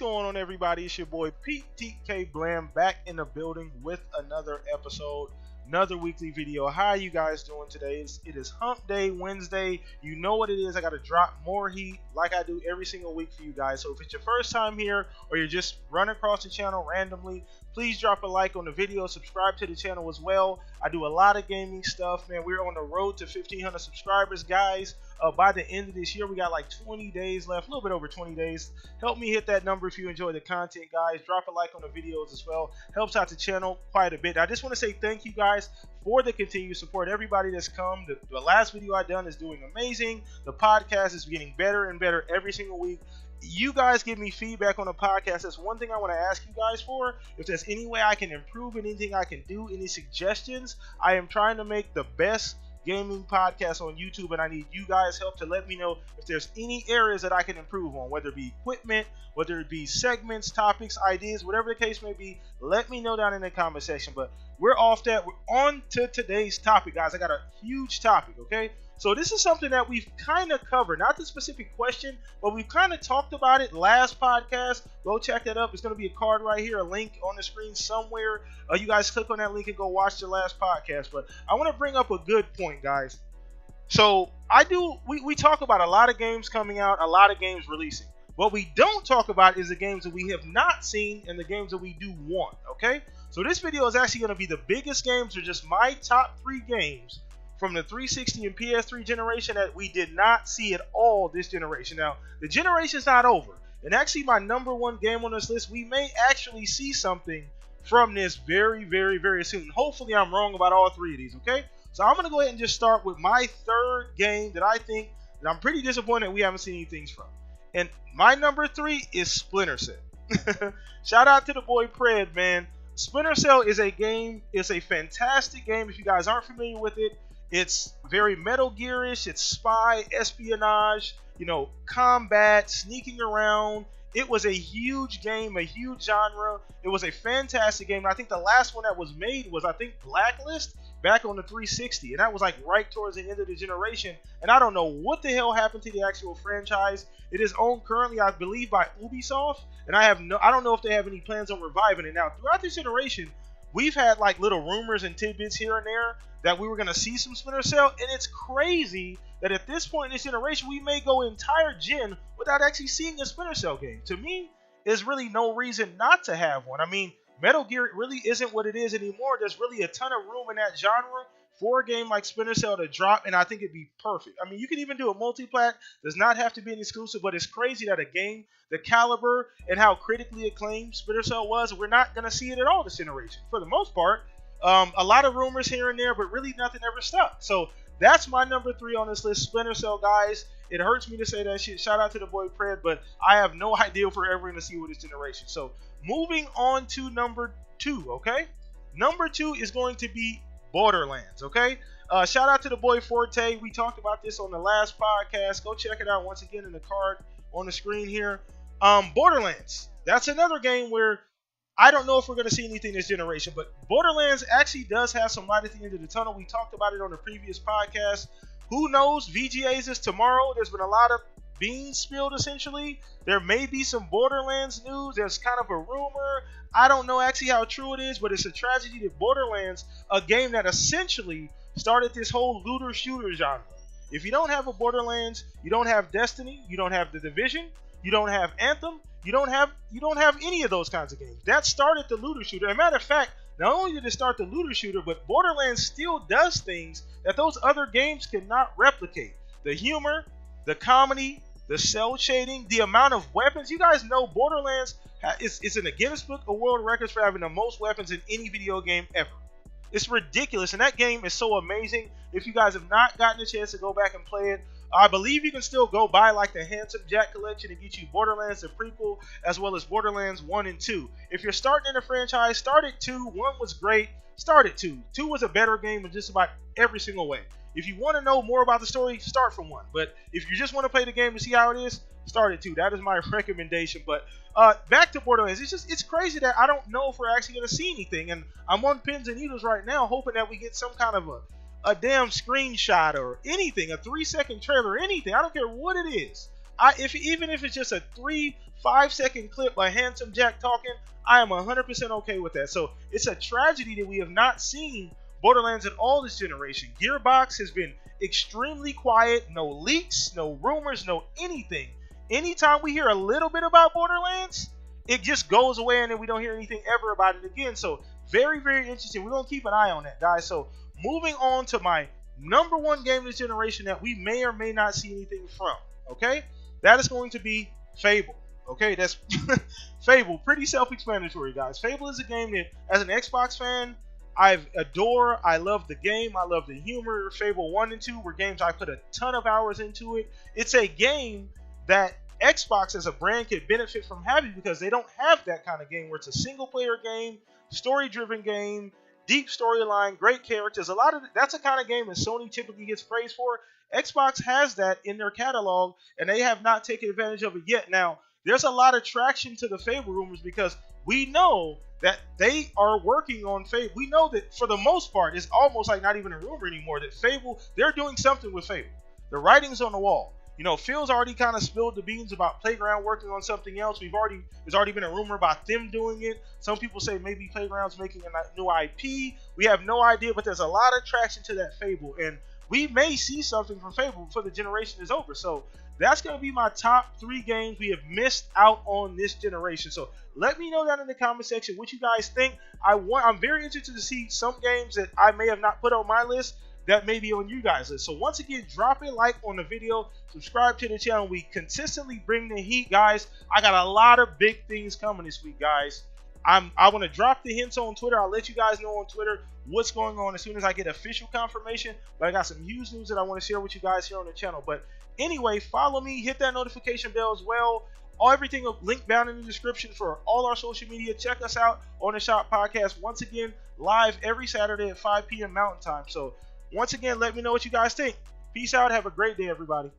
going on, everybody? It's your boy PTK Blam back in the building with another episode, another weekly video. How are you guys doing today? It is Hump Day Wednesday. You know what it is. I got to drop more heat like I do every single week for you guys. So if it's your first time here or you're just running across the channel randomly, please drop a like on the video. Subscribe to the channel as well. I do a lot of gaming stuff, man. We're on the road to 1,500 subscribers, guys. By the end of this year, we got like 20 days left, a little bit over 20 days. Help me hit that number if you enjoy the content, guys. Drop a like on the videos as well. Helps out the channel quite a bit. I just want to say thank you guys for the continued support. Everybody that's come. The last video I done is doing amazing. The podcast is getting better and better every single week. You guys give me feedback on the podcast. That's one thing I want to ask you guys for. If there's any way I can improve, anything I can do, any suggestions, I am trying to make the best gaming podcast on YouTube, and I need you guys' help to let me know if there's any areas that I can improve on, whether it be equipment, whether it be segments, topics, ideas, whatever the case may be. Let me know down in the comment section. But we're off that. We're on to today's topic, guys. I got a huge topic, okay? So this is something that we've kind of covered, not the specific question, but we've kind of talked about it last podcast. Go check that up. It's going to be a card right here, a link on the screen somewhere. You guys click on that link and go watch the last podcast. But I want to bring up a good point, guys. So we talk about a lot of games coming out, a lot of games releasing. What we don't talk about is the games that we have not seen and the games that we do want, okay? So this video is actually going to be the biggest games, or just my top 3 games from the 360 and PS3 generation that we did not see at all this generation. Now, the generation's not over. And actually, my number 1 game on this list, we may actually see something from this very, very, very soon. Hopefully, I'm wrong about all 3 of these, okay? So I'm going to go ahead and just start with my 3rd game that I think that I'm pretty disappointed we haven't seen any things from. And my number 3 is Splinter Cell. Shout out to the boy Pred, man. Splinter Cell is a game. It's a fantastic game. If you guys aren't familiar with it, it's very Metal Gear-ish. It's spy, espionage, combat, sneaking around. It was a huge game, a huge genre. It was a fantastic game. I think the last one that was made was, Blacklist back on the 360. And that was like right towards the end of the generation. And I don't know what the hell happened to the actual franchise. It is owned currently, I believe, by Ubisoft. And I don't know if they have any plans on reviving it. Now, throughout this generation, we've had like little rumors and tidbits here and there that we were going to see some Splinter Cell, and it's crazy that at this point in this generation, we may go entire gen without actually seeing a Splinter Cell game. To me, there's really no reason not to have one. I mean, Metal Gear really isn't what it is anymore. There's really a ton of room in that genre for a game like Splinter Cell to drop, and I think it'd be perfect. I mean, you can even do a multi-plat. Does not have to be an exclusive, but it's crazy that a game the caliber and how critically acclaimed Splinter Cell was, we're not going to see it at all this generation. For the most part, a lot of rumors here and there, but really nothing ever stuck. So that's my number 3 on this list, Splinter Cell, guys. It hurts me to say that shit. Shout out to the boy Pred, but I have no idea if we're ever going to see with this generation. So moving on to number 2, okay? Number 2 is going to be Borderlands, okay? Shout out to the boy Forte. We talked about this on the last podcast. Go check it out once again in the card on the screen here. Borderlands. That's another game where I don't know if we're going to see anything this generation, but Borderlands actually does have some light at the end of the tunnel. We talked about it on the previous podcast. Who knows? VGAs is tomorrow. There's been a lot of beans spilled, essentially. There may be some Borderlands news. There's kind of a rumor. I don't know actually how true it is, but it's a tragedy that Borderlands, a game that essentially started this whole looter-shooter genre. If you don't have a Borderlands, you don't have Destiny, you don't have The Division, you don't have Anthem, you don't have any of those kinds of games. That started the looter shooter. As a matter of fact, not only did it start the looter shooter, but Borderlands still does things that those other games cannot replicate. The humor, the comedy, the cell shading, the amount of weapons. You guys know Borderlands is in the Guinness Book of World Records for having the most weapons in any video game ever. It's ridiculous, and that game is so amazing. If you guys have not gotten a chance to go back and play it, I believe you can still go buy like the Handsome Jack collection and get you Borderlands the prequel, as well as Borderlands 1 and 2. If you're starting in a franchise, start at 2. 1 was great. Start at 2. 2 was a better game in just about every single way. If you want to know more about the story, start from 1. But if you just want to play the game to see how it is, start at 2. That is my recommendation. But back to Borderlands. It's crazy that I don't know if we're actually going to see anything. And I'm on pins and needles right now, hoping that we get some kind of a damn screenshot or anything, a 3-second trailer, anything. I don't care what it is. Even if it's just a 3-5 second clip by Handsome Jack talking, I am 100% okay with that. So it's a tragedy that we have not seen Borderlands at all this generation. Gearbox has been extremely quiet, no leaks, no rumors, no anything. Anytime we hear a little bit about Borderlands, it just goes away and then we don't hear anything ever about it again. So very, very interesting. We're going to keep an eye on that, guys. So moving on to my number one game of this generation that we may or may not see anything from, okay? That is going to be Fable. Okay, that's Fable. Pretty self-explanatory, guys. Fable is a game that, as an Xbox fan, I adore. I love the game. I love the humor. Fable 1 and 2 were games I put a ton of hours into it. It's a game that Xbox as a brand could benefit from having because they don't have that kind of game where it's a single-player game, story-driven game, deep storyline, great characters. That's the kind of game that Sony typically gets praised for. Xbox has that in their catalog, and they have not taken advantage of it yet. Now, there's a lot of traction to the Fable rumors because we know that they are working on Fable. We know that for the most part, it's almost like not even a rumor anymore that Fable, they're doing something with Fable. The writing's on the wall. You know, Phil's already kind of spilled the beans about Playground working on something else. There's already been a rumor about them doing it. Some people say maybe Playground's making a new IP. We have no idea, but there's a lot of traction to that Fable, and we may see something from Fable before the generation is over. So that's going to be my top 3 games we have missed out on this generation. So let me know down in the comment section what you guys think. I'm very interested to see some games that I may have not put on my list that may be on you guys' list. So once again, drop a like on the video, subscribe to the channel. We consistently bring the heat, guys. I got a lot of big things coming this week, guys. I want to drop the hints on Twitter. I'll let you guys know on Twitter what's going on as soon as I get official confirmation. But I got some huge news that I want to share with you guys here on the channel. But anyway, follow me, hit that notification bell as well. Everything linked down in the description for all our social media. Check us out on the Shop Podcast. Once again, live every Saturday at 5 p.m. Mountain Time. So once again, let me know what you guys think. Peace out. Have a great day, everybody.